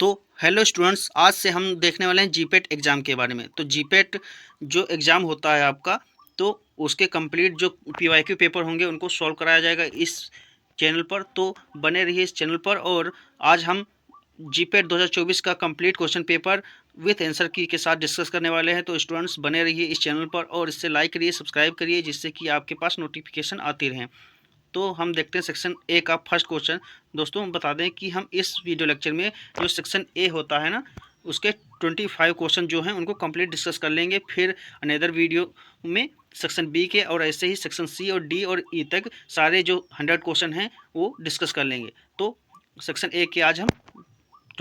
तो hello students, आज से हम देखने वाले हैं जीपेट एग्ज़ाम के बारे में। तो जीपेट जो एग्ज़ाम होता है आपका, तो उसके कंप्लीट जो पीवाईक्यू पेपर होंगे उनको सॉल्व कराया जाएगा इस चैनल पर। तो बने रहिए इस चैनल पर। और आज हम जीपेट 2024 का complete question paper with answer की के साथ डिस्कस करने वाले हैं। तो स्टूडेंट्स बने रहिए इस चैनल पर और इससे लाइक करिए, सब्सक्राइब करिए, जिससे कि आपके पास नोटिफिकेशन आती रहें। तो हम देखते हैं सेक्शन ए का फर्स्ट क्वेश्चन। दोस्तों हम बता दें कि हम इस वीडियो लेक्चर में जो सेक्शन ए होता है ना, उसके 25 क्वेश्चन जो हैं उनको कंप्लीट डिस्कस कर लेंगे। फिर अनदर वीडियो में सेक्शन बी के और ऐसे ही सेक्शन सी और डी और ई तक सारे जो 100 क्वेश्चन हैं वो डिस्कस कर लेंगे। तो सेक्शन ए के आज हम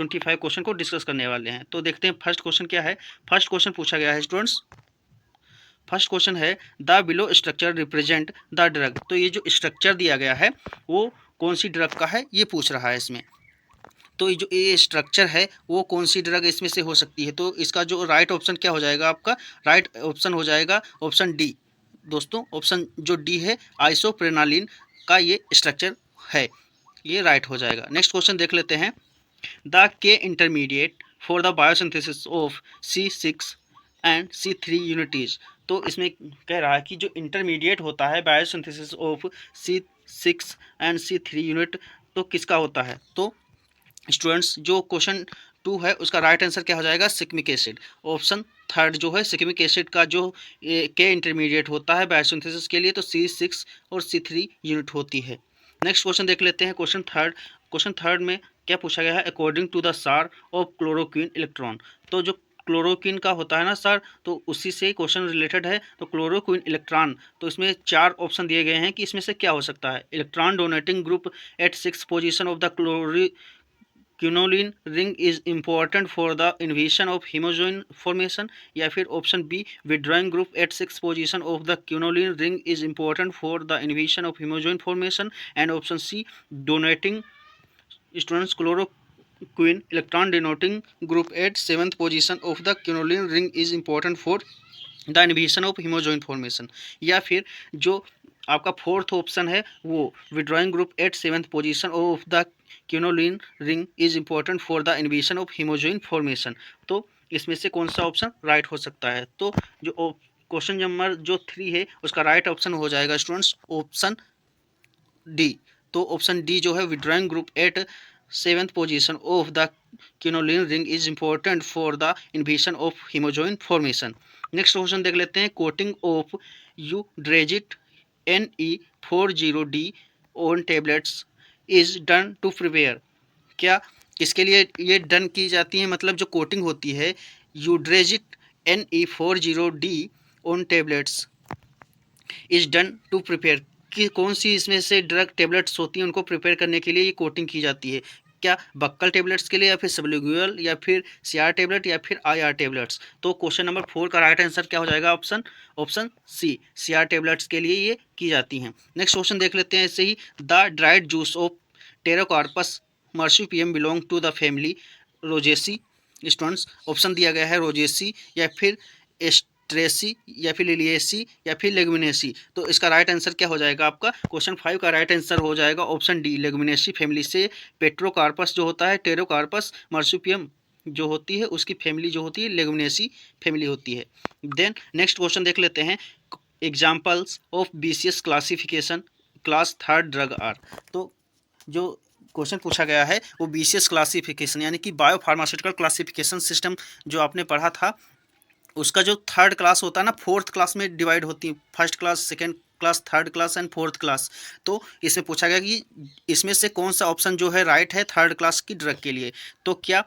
25 क्वेश्चन को डिस्कस करने वाले हैं। तो देखते हैं फर्स्ट क्वेश्चन क्या है। फर्स्ट क्वेश्चन पूछा गया है स्टूडेंट्स, फर्स्ट क्वेश्चन है the below structure represent the drug. तो ये जो स्ट्रक्चर दिया गया है वो कौन सी ड्रग का है ये पूछ रहा है इसमें। तो ये जो ये स्ट्रक्चर है वो कौन सी ड्रग इसमें से हो सकती है। तो इसका जो राइट ऑप्शन क्या हो जाएगा, आपका राइट ऑप्शन हो जाएगा ऑप्शन डी। दोस्तों ऑप्शन जो डी है, आइसोप्रेनालिन का ये स्ट्रक्चर है, ये राइट हो जाएगा। नेक्स्ट क्वेश्चन देख लेते हैं। द के intermediate for the biosynthesis of C6 and C3 unities. तो इसमें कह रहा है कि जो इंटरमीडिएट होता है biosynthesis of C6 and C3 unit, तो किसका होता है। तो स्टूडेंट्स जो क्वेश्चन 2 है उसका राइट आंसर क्या हो जाएगा, सिक्मिक एसिड। ऑप्शन थर्ड जो है सिक्मिक एसिड का जो के इंटरमीडिएट होता है बायोसिंथेसिस के लिए, तो C6 और C3 यूनिट होती है। नेक्स्ट क्वेश्चन देख लेते हैं, क्वेश्चन थर्ड। क्वेश्चन थर्ड में क्या पूछा गया है, अकॉर्डिंग टू द सार ऑफ क्लोरोक्वीन इलेक्ट्रॉन। तो जो क्लोरोक्वीन का होता है ना सर, तो उसी से क्वेश्चन रिलेटेड है। तो क्लोरोक्वीन इलेक्ट्रॉन, तो इसमें 4 ऑप्शन दिए गए हैं कि इसमें से क्या हो सकता है। Electron donating group at 6th position of the quinoline ring is important for the इन्वेशन of hemozoin formation, या फिर option B withdrawing group at 6th position of the quinoline ring is important for the इन्वेशन of hemozoin formation, and option C donating students chloroquine electron donating group at 7th position of the quinoline ring is important for the इन्वेशन of hemozoin formation, या फिर जो आपका fourth option है वो withdrawing group at 7th position of the quinoline ring is important for the इन्वेशन of hemozoin formation. तो इसमें से कौन सा ऑप्शन राइट हो सकता है। तो जो क्वेश्चन नंबर जो 3 है उसका राइट ऑप्शन हो जाएगा स्टूडेंट्स ऑप्शन डी। तो ऑप्शन डी जो है withdrawing group at 7th position of the quinoline ring is important for the इन्वेशन of hemozoin formation. Next question देख लेते हैं, coating of Eudragit Ne40D on tablets is done to prepare. क्या किसके लिए ये डन की जाती है, मतलब जो कोटिंग होती है Eudragit Ne40D on tablets is done to prepare, कि कौन सी इसमें से ड्रग टेबलेट्स होती हैं उनको प्रिपेयर करने के लिए ये कोटिंग की जाती है। क्या बक्कल टेबलेट्स के लिए, या फिर सबलिंगुअल, या फिर CR टेबलेट, या फिर IR टेबलेट्स। तो क्वेश्चन नंबर 4 का राइट आंसर क्या हो जाएगा, ऑप्शन सी CR टेबलेट्स के लिए ये की जाती हैं। नेक्स्ट क्वेश्चन देख लेते हैं ऐसे ही। The dried juice of Pterocarpus marsupium belong to the family Rosaceae. Students option दिया गया है रोजेसी, या फिर ट्रेसी, या फिर लिलिएसी, या फिर लेगुमिनेसी। तो इसका राइट आंसर क्या हो जाएगा, आपका क्वेश्चन 5 का राइट आंसर हो जाएगा ऑप्शन डी, लेगुमिनेसी फैमिली से पेट्रोकार्पस जो होता है, टेरोकार्पस मार्सुपियम जो होती है उसकी फैमिली जो होती है लेगुमिनेसी फैमिली होती है। देन नेक्स्ट क्वेश्चन देख लेते हैं, examples of BCS classification class third drug are. तो जो क्वेश्चन पूछा गया है वो BCS क्लासिफिकेशन यानी कि बायो फार्मास्यूटिकल क्लासिफिकेशन सिस्टम जो आपने पढ़ा था, उसका जो थर्ड क्लास होता है ना, फोर्थ क्लास में डिवाइड होती है, first class, second class, third class and fourth class. तो इसमें पूछा गया कि इसमें से कौन सा ऑप्शन जो है राइट है थर्ड क्लास की ड्रग के लिए। तो क्या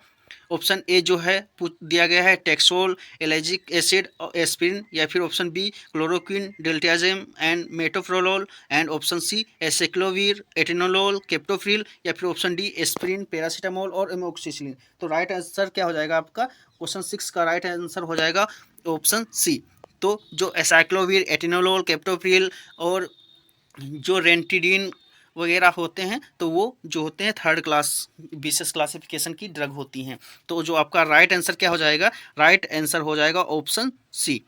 ऑप्शन ए जो है दिया गया है टेक्सोल, एलर्जिक एसिड, एस्पिरिन, या फिर option B chloroquine, diltiazem and metoprolol, and option C acyclovir, atenolol, captopril, या फिर ऑप्शन डी एस्पिरिन, पैरासीटामोल और एमोक्सिसिलिन। तो राइट आंसर क्या हो जाएगा आपका, क्वेश्चन 6 का राइट आंसर हो जाएगा ऑप्शन सी। तो जो एसाइक्लोविर, एटेनोलोल, केप्टोफ्रिल और जो रेंटिडीन वगैरह होते हैं, तो वो जो होते हैं थर्ड क्लास BCS क्लासिफिकेशन की ड्रग होती हैं। तो जो आपका राइट आंसर क्या हो जाएगा, राइट आंसर हो जाएगा ऑप्शन सी।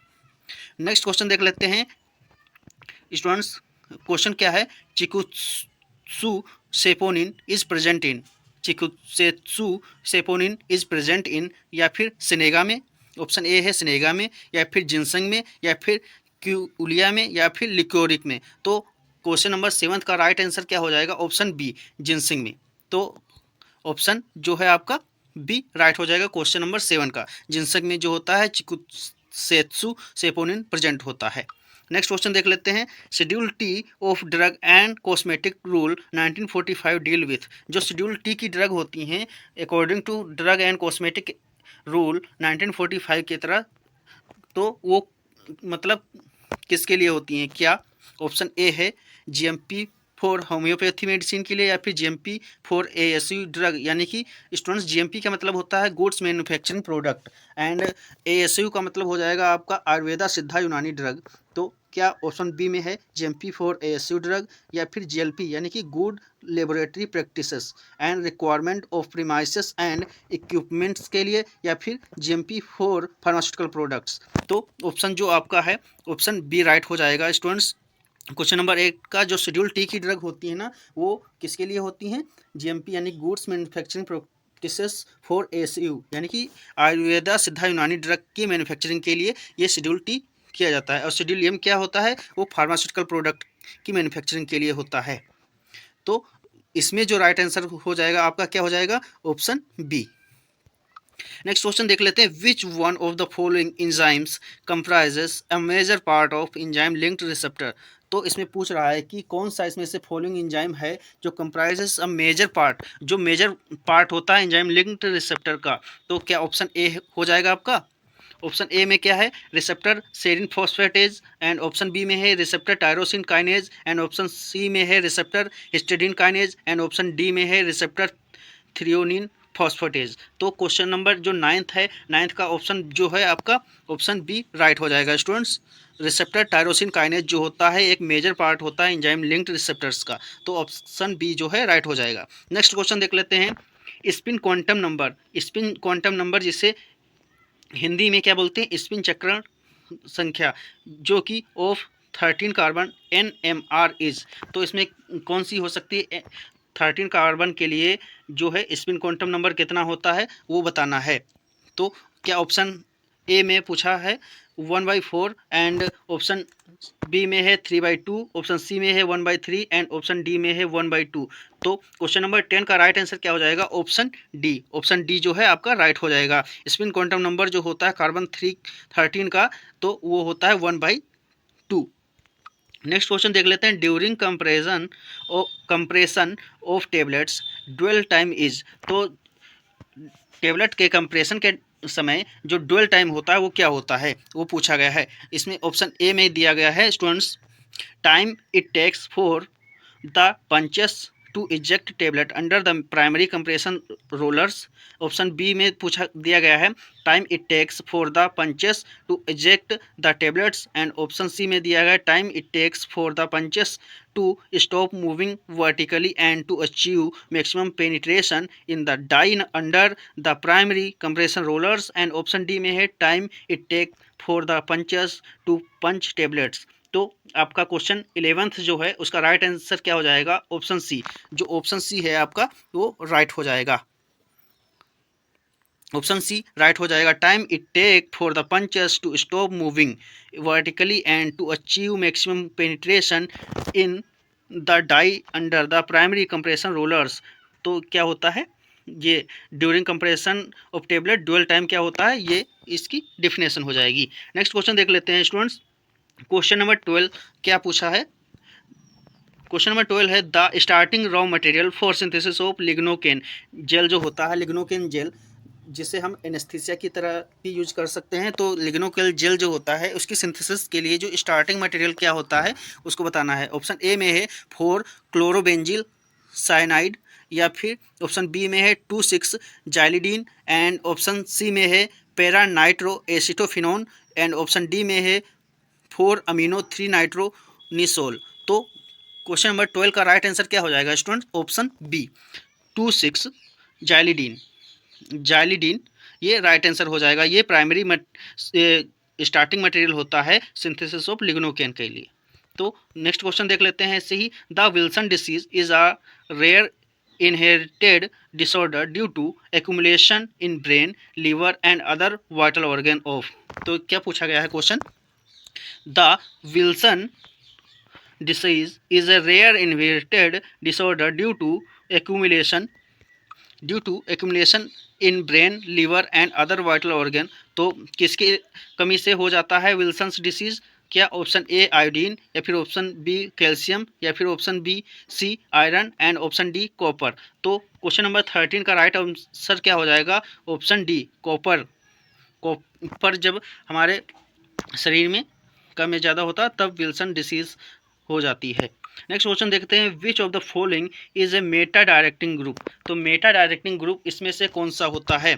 नेक्स्ट क्वेश्चन देख लेते हैं स्टूडेंट्स, क्वेश्चन क्या है, chikusetsu saponin is present in. Chikusetsu saponin is present in, या फिर सिनेगा में, ऑप्शन ए है सिनेगा में, या फिर जिनसंग में, या फिर क्यूलिया में, या फिर लिकोरिक में। तो क्वेश्चन नंबर 7 का राइट आंसर क्या हो जाएगा? ऑप्शन बी, जिनसिंग में। तो ऑप्शन जो है आपका बी राइट हो जाएगा क्वेश्चन नंबर 7 का। जिनसंग में जो होता है चिकुत्सेत्सु सेपोनिन प्रेजेंट होता है। नेक्स्ट क्वेश्चन देख लेते हैं। Schedule T of drug and cosmetic rule 1945 deal with. जो शेड्यूल टी की ड्रग होती हैं according to drug and cosmetic rule 1945 की तरह, तो वो मतलब किसके लिए होती हैं? क्या ऑप्शन ए है जीएमपी फॉर होम्योपैथी मेडिसिन के लिए, या फिर जीएमपी फॉर एएसयू ड्रग, यानी कि स्टूडेंट्स जीएमपी का मतलब होता है goods manufacturing product, and ASU का मतलब हो जाएगा आपका आयुर्वेदा सिद्धा यूनानी ड्रग। तो क्या ऑप्शन बी में है जीएमपी फॉर एएसयू ड्रग, या फिर जीएलपी यानी कि good laboratory practices and requirement of premises and equipments के लिए, या फिर जीएमपी फॉर फार्मास्यूटिकल प्रोडक्ट्स। तो ऑप्शन जो आपका है ऑप्शन बी राइट हो जाएगा स्टूडेंट्स। क्वेश्चन नंबर 8 का जो शेड्यूल टी की ड्रग होती है ना, वो किसके लिए होती हैं? जीएमपी यानी goods manufacturing practices for ASU, यानी कि आयुर्वेदा सिद्धा यूनानी ड्रग की मैन्युफैक्चरिंग के लिए ये शेड्यूल टी किया जाता है। और शेड्यूल एम क्या होता है? वो फार्मास्यूटिकल प्रोडक्ट की मैन्युफैक्चरिंग के लिए होता है। तो इसमें जो राइट आंसर हो जाएगा आपका क्या हो जाएगा? Option B. नेक्स्ट क्वेश्चन देख लेते हैं। Which one of the following enzymes comprises a major part of enzyme linked receptor. तो इसमें पूछ रहा है कि कौन सा इसमें से फॉलोइंग एंजाइम है जो कंप्राइजेस अ मेजर पार्ट, जो मेजर पार्ट होता है एंजाइम लिंक्ड रिसेप्टर का। तो क्या ऑप्शन ए हो जाएगा आपका? ऑप्शन ए में क्या है? Receptor serine phosphatase, and option B में है receptor tyrosine kinase, and option C में है receptor histidine kinase, and option D में है रिसेप्टर थ्रियोनिन फॉस्फेटेज। तो क्वेश्चन नंबर जो 9th है, 9th का ऑप्शन जो है आपका ऑप्शन बी राइट हो जाएगा स्टूडेंट्स। रिसेप्टर टायरोसिन काइनेज जो होता है एक मेजर पार्ट होता है एंजाइम लिंक्ड रिसेप्टर्स का। तो ऑप्शन बी जो है राइट हो जाएगा। नेक्स्ट क्वेश्चन देख लेते हैं। Spin quantum number, spin quantum number जिसे हिंदी में क्या बोलते हैं? स्पिन चक्रण संख्या, जो कि ऑफ 13 कार्बन NMR इज। तो इसमें कौन सी हो सकती है? 13 कार्बन के लिए जो है स्पिन क्वांटम नंबर कितना होता है वो बताना है। तो क्या ऑप्शन ए में पूछा है 1/4, एंड ऑप्शन बी में है 3/2, ऑप्शन सी में है 1/3, एंड ऑप्शन डी में है 1/2। तो क्वेश्चन नंबर 10 का राइट आंसर क्या हो जाएगा? Option D. ऑप्शन डी जो है आपका राइट हो जाएगा। स्पिन क्वांटम नंबर जो होता है कार्बन 13 का, तो वो होता है 1/2। नेक्स्ट क्वेश्चन देख लेते हैं। During compression of tablets dwell time is. तो टेबलेट के कंप्रेशन के समय जो ड्वेल टाइम होता है वो क्या होता है, वो पूछा गया है। इसमें ऑप्शन ए में दिया गया है students time it takes for the punches to eject tablet under the primary compression rollers. Option B में पूछा दिया गया है time it takes for the punches to eject the tablets, and option C में दिया गया time it takes for the punches to stop moving vertically and to achieve maximum penetration in the die under the primary compression rollers, and option D में है time it take for the punches to punch tablets। तो आपका question 11th जो है उसका right answer क्या हो जाएगा? Option C. जो ऑप्शन सी है आपका वो राइट हो जाएगा। ऑप्शन सी राइट हो जाएगा। Time it take for the punches to stop moving vertically and to achieve maximum penetration in the die under the primary compression rollers. तो क्या होता है ये? During compression of tablet dual time क्या होता है, ये इसकी डिफिनेशन हो जाएगी। नेक्स्ट क्वेश्चन देख लेते हैं स्टूडेंट्स। क्वेश्चन नंबर 12 क्या पूछा है? क्वेश्चन नंबर 12 है the starting raw material for synthesis of lignocaine gel. जो होता है लिग्नोकेन जेल, जिसे हम एनेस्थीसिया की तरह भी यूज कर सकते हैं। तो लिग्नोकेन जेल जो होता है उसकी सिंथेसिस के लिए जो स्टार्टिंग मटेरियल क्या होता है उसको बताना है। ऑप्शन ए में है 4 क्लोरोबेंजिल साइनाइड, या फिर ऑप्शन बी में है 2,6 जाइलिडीन, एंड ऑप्शन सी में है para nitro acetophenone, and option D में है 4 अमीनो 3 नाइट्रोनिसोल। तो क्वेश्चन नंबर 12 का राइट आंसर क्या हो जाएगा student? Option B 2,6 xylidine. Xylidine ये राइट आंसर हो जाएगा। ये प्राइमरी स्टार्टिंग मटेरियल होता है सिंथेसिस ऑफ लिग्नोकेन के लिए। तो नेक्स्ट क्वेश्चन देख लेते हैं ऐसे ही। The Wilson disease is a rare inherited disorder due to accumulation in brain, liver and other vital organ of। तो क्या पूछा गया है question, the Wilson disease is a rare inherited disorder due to accumulation in brain, liver and other vital organ. तो किसकी कमी से हो जाता है विल्सन्स डिसीज? क्या ऑप्शन ए आयोडीन, या फिर ऑप्शन बी कैल्शियम, या फिर option B C iron and option D copper. तो क्वेश्चन नंबर 13 का राइट आंसर क्या हो जाएगा? Option D copper. कॉपर जब हमारे शरीर में कम या ज़्यादा होता तब विल्सन डिसीज हो जाती है। नेक्स्ट क्वेश्चन देखते हैं, which of the following is a Meta directing group. तो मेटा डायरेक्टिंग ग्रुप इसमें से कौन सा होता है?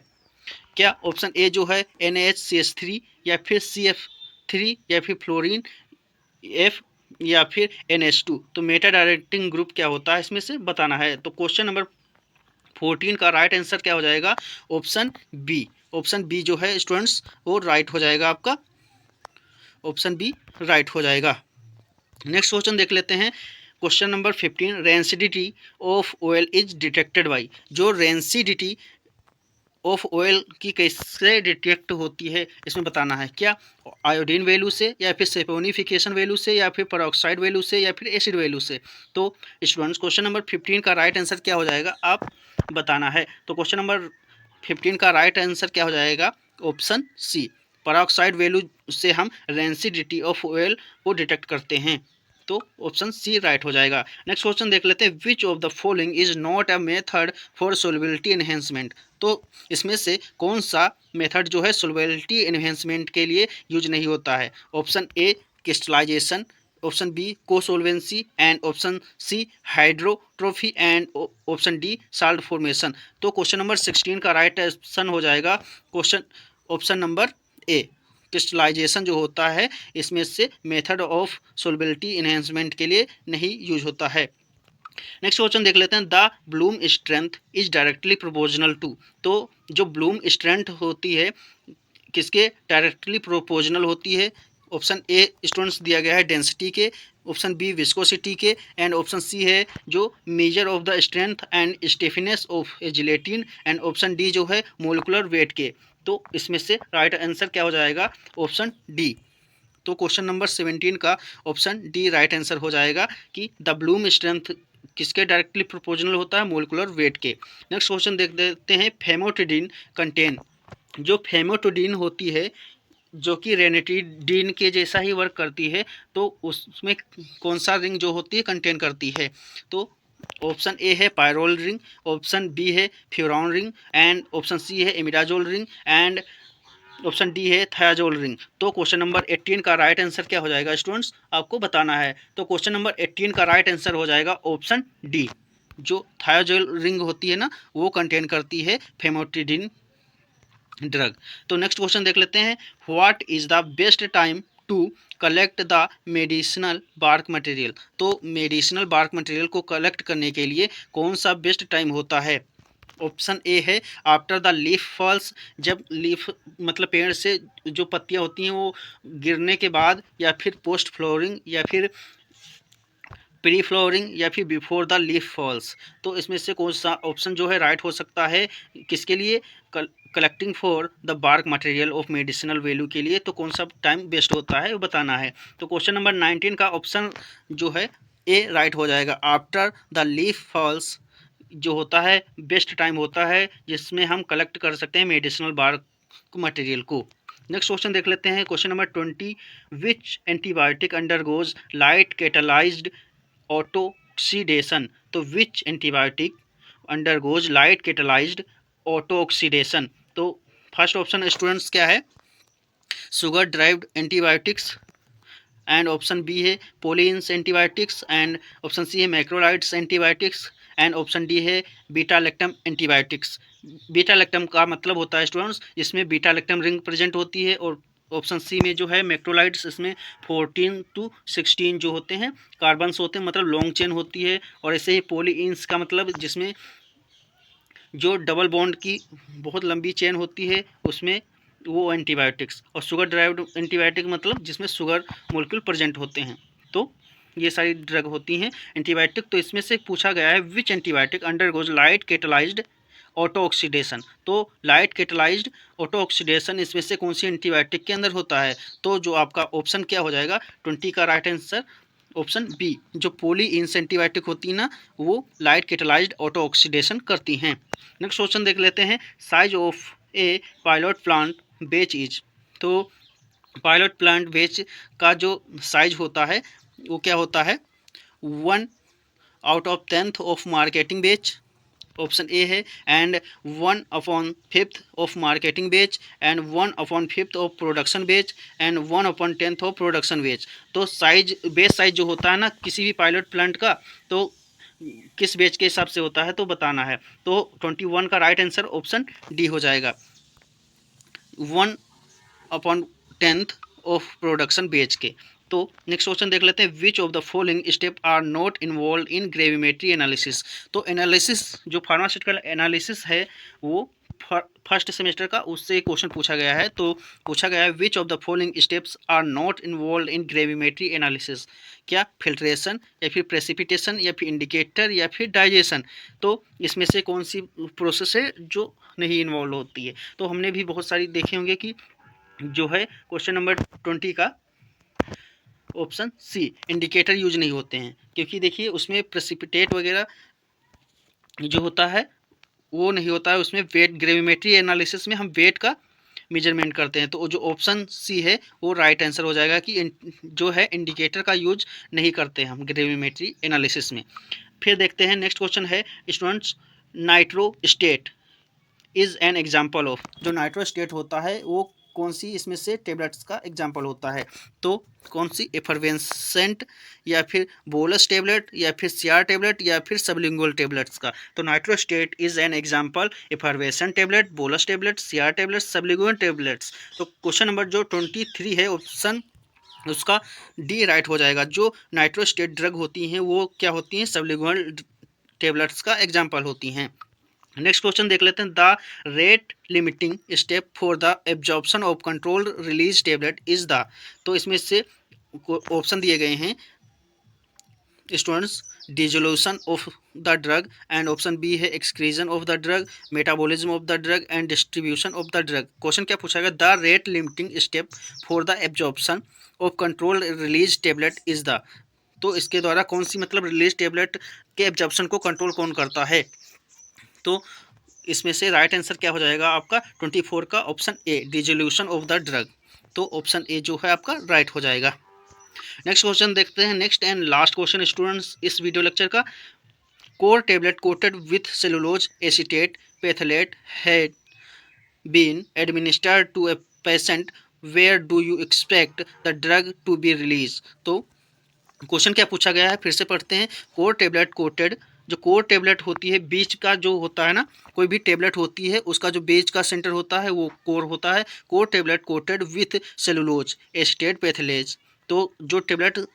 क्या ऑप्शन ए जो है NaHCH3, या फिर CF3, या फिर फ्लोरीन F, या फिर NH2। तो मेटा डायरेक्टिंग ग्रुप क्या होता है इसमें से बताना है। तो क्वेश्चन नंबर 14 का राइट आंसर क्या हो जाएगा? Option B. ऑप्शन बी जो है स्टूडेंट्स वो राइट हो जाएगा, आपका ऑप्शन बी राइट हो जाएगा। नेक्स्ट क्वेश्चन देख लेते हैं, question number 15, rancidity of oil is detected by. जो रेंसिडिटी ऑफ ऑयल की कैसे डिटेक्ट होती है इसमें बताना है। क्या आयोडीन वैल्यू से, या फिर सेपोनिफिकेशन वैल्यू से, या फिर पेरोक्साइड वैल्यू से, या फिर एसिड वैल्यू से। तो स्टूडेंट्स क्वेश्चन नंबर 15 का राइट आंसर क्या हो जाएगा आप बताना है। तो क्वेश्चन नंबर 15 का राइट आंसर क्या हो जाएगा? ऑप्शन सी, पेरोक्साइड वैल्यू से हम रेंसिडिटी ऑफ ऑयल को डिटेक्ट करते हैं। तो ऑप्शन सी राइट हो जाएगा। नेक्स्ट क्वेश्चन देख लेते हैं, which of the following is not a method for solubility enhancement. तो इसमें से कौन सा मेथड जो है सोलबिलिटी एनहेंसमेंट के लिए यूज नहीं होता है? Option A crystallization, option B cosolvency and option C hydrotropy and option D salt formation. तो क्वेश्चन नंबर 16 का राइट आंसर हो जाएगा question option number A, crystallization जो होता है इसमें से मेथड ऑफ सोलबिलिटी इन्हेंसमेंट के लिए नहीं यूज होता है। नेक्स्ट क्वेश्चन देख लेते हैं, the bloom strength is directly proportional to. तो जो ब्लूम स्ट्रेंथ होती है किसके डायरेक्टली प्रोपोर्शनल होती है? ऑप्शन ए स्टूडेंट्स दिया गया है डेंसिटी के, ऑप्शन बी विस्कोसिटी के, एंड ऑप्शन सी है जो measure of the strength and stiffness of A gelatin, and option D जो है मोलिकुलर वेट के। तो इसमें से राइट आंसर क्या हो जाएगा? Option D. तो क्वेश्चन नंबर 17 का ऑप्शन डी राइट आंसर हो जाएगा कि द ब्लूम स्ट्रेंथ किसके डायरेक्टली प्रोपोर्शनल होता है? मोलिकुलर वेट के। नेक्स्ट क्वेश्चन देख देते हैं, फेमोटिडीन कंटेन। जो फेमोटिडीन होती है जो कि रेनिटिडीन के जैसा ही वर्क करती है, तो उसमें कौन सा रिंग जो होती है कंटेन करती है? तो ऑप्शन ए है पायरोल रिंग, ऑप्शन बी है furan ring, and option C है imidazole ring, and option D है थायाजोल रिंग। तो क्वेश्चन नंबर 18 का राइट आंसर क्या हो जाएगा स्टूडेंट्स? आपको बताना है। तो क्वेश्चन नंबर 18 का राइट आंसर हो जाएगा ऑप्शन डी, जो थायाजोल रिंग होती है ना वो कंटेन करती है फेमोटिडीन ड्रग। तो नेक्स्ट क्वेश्चन देख लेते हैं, what is the best time to collect the medicinal bark material. तो मेडिसिनल बार्क मटेरियल को कलेक्ट करने के लिए कौन सा बेस्ट टाइम होता है? ऑप्शन ए है आफ्टर द लीफ फॉल्स, जब लीफ मतलब पेड़ से जो पत्तियां होती हैं वो गिरने के बाद, या फिर पोस्ट फ्लोरिंग, या फिर प्री फ्लोरिंग, या फिर बिफोर द लीफ फॉल्स। तो इसमें से कौन सा ऑप्शन जो है राइट हो सकता है किसके लिए? Collecting for the bark material of medicinal value के लिए। तो कौन सा टाइम बेस्ट होता है वो बताना है। तो क्वेश्चन नंबर 19 का ऑप्शन जो है ए राइट हो जाएगा, आफ्टर द लीफ फॉल्स जो होता है बेस्ट टाइम होता है जिसमें हम कलेक्ट कर सकते हैं मेडिसिनल बार्क मटेरियल को। नेक्स्ट क्वेश्चन देख लेते हैं, question number 20, which antibiotic undergoes light catalyzed autoxidation. तो which antibiotic undergoes light catalyzed autoxidation. तो फर्स्ट ऑप्शन स्टूडेंट्स क्या है? Sugar derived antibiotics, and option B है polyenes antibiotics, and option C है macrolides antibiotics, and option D है beta lactam antibiotics. Beta lactam का मतलब होता है स्टूडेंट्स जिसमें बीटा लैक्टम रिंग प्रेजेंट होती है, और ऑप्शन सी में जो है मैक्रोलाइड्स, इसमें 14 to 16 जो होते हैं कार्बन्स होते हैं, मतलब लॉन्ग चेन होती है। और ऐसे ही पोलिन्स का मतलब जिसमें जो डबल बॉन्ड की बहुत लंबी चेन होती है उसमें वो एंटीबायोटिक्स। और शुगर ड्राइव्ड एंटीबायोटिक मतलब जिसमें शुगर मोलिक्यूल प्रेजेंट होते हैं। तो ये सारी ड्रग होती हैं एंटीबायोटिक। तो इसमें से पूछा गया है which antibiotic undergoes light catalyzed auto oxidation. तो लाइट कैटालाइज्ड ऑटो ऑक्सीडेशन इसमें से कौन सी एंटीबायोटिक के अंदर होता है? तो जो आपका ऑप्शन क्या हो जाएगा 20 का राइट आंसर ऑप्शन बी, जो पोली इंस एंटीबायोटिक होती है ना, वो लाइट कैटालाइज्ड ऑटो ऑक्सीडेशन करती हैं। नेक्स्ट क्वेश्चन देख लेते हैं, size of A pilot plant बेच इज। तो पायलट प्लांट बेच का जो साइज होता है वो क्या होता है? 1/10 ऑफ मार्केटिंग बेच, ऑप्शन ए है, एंड 1/5 ऑफ मार्केटिंग बेच, एंड 1/5 ऑफ प्रोडक्शन बेच, एंड 1/10 ऑफ प्रोडक्शन बेच। तो साइज, बेच साइज जो होता है ना किसी भी पायलट प्लांट का, तो किस बेच के हिसाब से होता है तो बताना है। तो 21 का राइट आंसर ऑप्शन डी हो जाएगा, 1/10 ऑफ प्रोडक्शन बेच के। तो नेक्स्ट क्वेश्चन देख लेते हैं, which of the following step are not involve in gravimetry analysis. तो एनालिसिस जो फार्मास्यूटिकल एनालिसिस है वो फर्स्ट सेमेस्टर का, उससे क्वेश्चन पूछा गया है। तो पूछा गया है which of the following steps are not involve in gravimetry analysis. क्या फिल्ट्रेशन या फिर प्रेसिपिटेशन या फिर इंडिकेटर या फिर डाइजेशन। तो इसमें से कौन सी प्रोसेस है जो नहीं इन्वॉल्व होती है? तो हमने भी बहुत सारी देखे होंगे कि जो है क्वेश्चन नंबर 20 का ऑप्शन सी, इंडिकेटर यूज नहीं होते हैं, क्योंकि देखिए उसमें प्रेसिपिटेट वगैरह जो होता है वो नहीं होता है उसमें। वेट, ग्रेविमेट्री एनालिसिस में हम वेट का मेजरमेंट करते हैं। तो जो ऑप्शन सी है वो राइट आंसर हो जाएगा कि जो है इंडिकेटर का यूज नहीं करते हम ग्रेविमेट्री एनालिसिस में। फिर देखते हैं नेक्स्ट क्वेश्चन है, students Nitrostat is an example of. जो नाइट्रोस्टेट होता है वो कौन सी इसमें से टेबलेट्स का एग्जाम्पल होता है? तो कौन सी, एफरवेंसेंट या फिर बोलस टेबलेट या फिर सीआर टेबलेट या फिर सबलिंगुअल टेबलेट्स का? तो Nitrostat is an example effervescent tablet, bolus tablet, CR tablet, sublingual tablets. तो क्वेश्चन नंबर जो 23 है ऑप्शन उसका डी राइट हो जाएगा। जो नाइट्रोस्टेट ड्रग होती हैं वो क्या होती हैं? सबलिंगुअल टेबलेट्स का एग्जाम्पल होती हैं। नेक्स्ट क्वेश्चन देख लेते हैं, the rate limiting step for the absorption of control release tablet is the. तो इसमें से ऑप्शन दिए गए हैं students, dissolution of the drug, and option B है excretion of the drug, metabolism of the drug, and distribution of the drug. Question क्या पूछा गया? The rate limiting step for the absorption of control release tablet is the. तो इसके द्वारा कौन सी, मतलब रिलीज टेबलेट के एब्जॉर्प्शन को कंट्रोल कौन करता है? तो इसमें से राइट आंसर क्या हो जाएगा आपका 24 का option A, dissolution of the drug. तो ऑप्शन ए जो है आपका राइट हो जाएगा। नेक्स्ट क्वेश्चन देखते हैं, next and last question students इस वीडियो लेक्चर का, core tablet coated with cellulose acetate phthalate had been administered to a patient, where do you expect the drug to be release. तो question क्या पूछा गया है फिर से पढ़ते हैं, कोर टेबलेट कोटेड, जो कोर टेबलेट होती है बीच का जो होता है ना, कोई भी टेबलेट होती है उसका जो बीच का सेंटर होता है वो कोर होता है। Core tablet coated with cellulose acetate phthalate. तो जो टेबलेट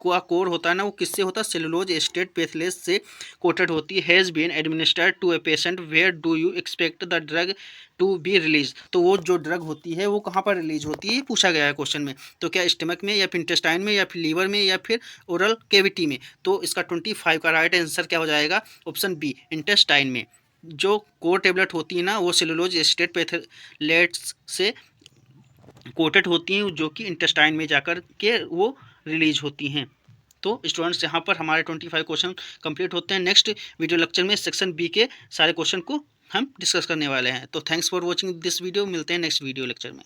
का कोर होता है ना वो किससे होता है? सेलुलोज एस्टेट पैथलेज से कोटेड होती है। Has been administered to a patient, where do you expect the drug to be release. तो वो जो ड्रग होती है वो कहाँ पर रिलीज होती है पूछा गया है क्वेश्चन में। तो क्या स्टमक में या फिर इंटेस्टाइन में या फिर लीवर में या फिर ओरल कैविटी में? तो इसका 25 का राइट आंसर क्या हो जाएगा? ऑप्शन बी, इंटेस्टाइन में। जो कोर टेबलेट होती है ना वो सेलुलोज एस्टेट पैथलेट्स से कोटेड होती हैं जो कि इंटेस्टाइन में जाकर के वो रिलीज होती हैं। तो स्टूडेंट्स यहाँ पर हमारे 25 क्वेश्चन कंप्लीट होते हैं। नेक्स्ट वीडियो लेक्चर में सेक्शन बी के सारे क्वेश्चन को हम डिस्कस करने वाले हैं। तो thanks for watching this video, मिलते हैं नेक्स्ट वीडियो लेक्चर में।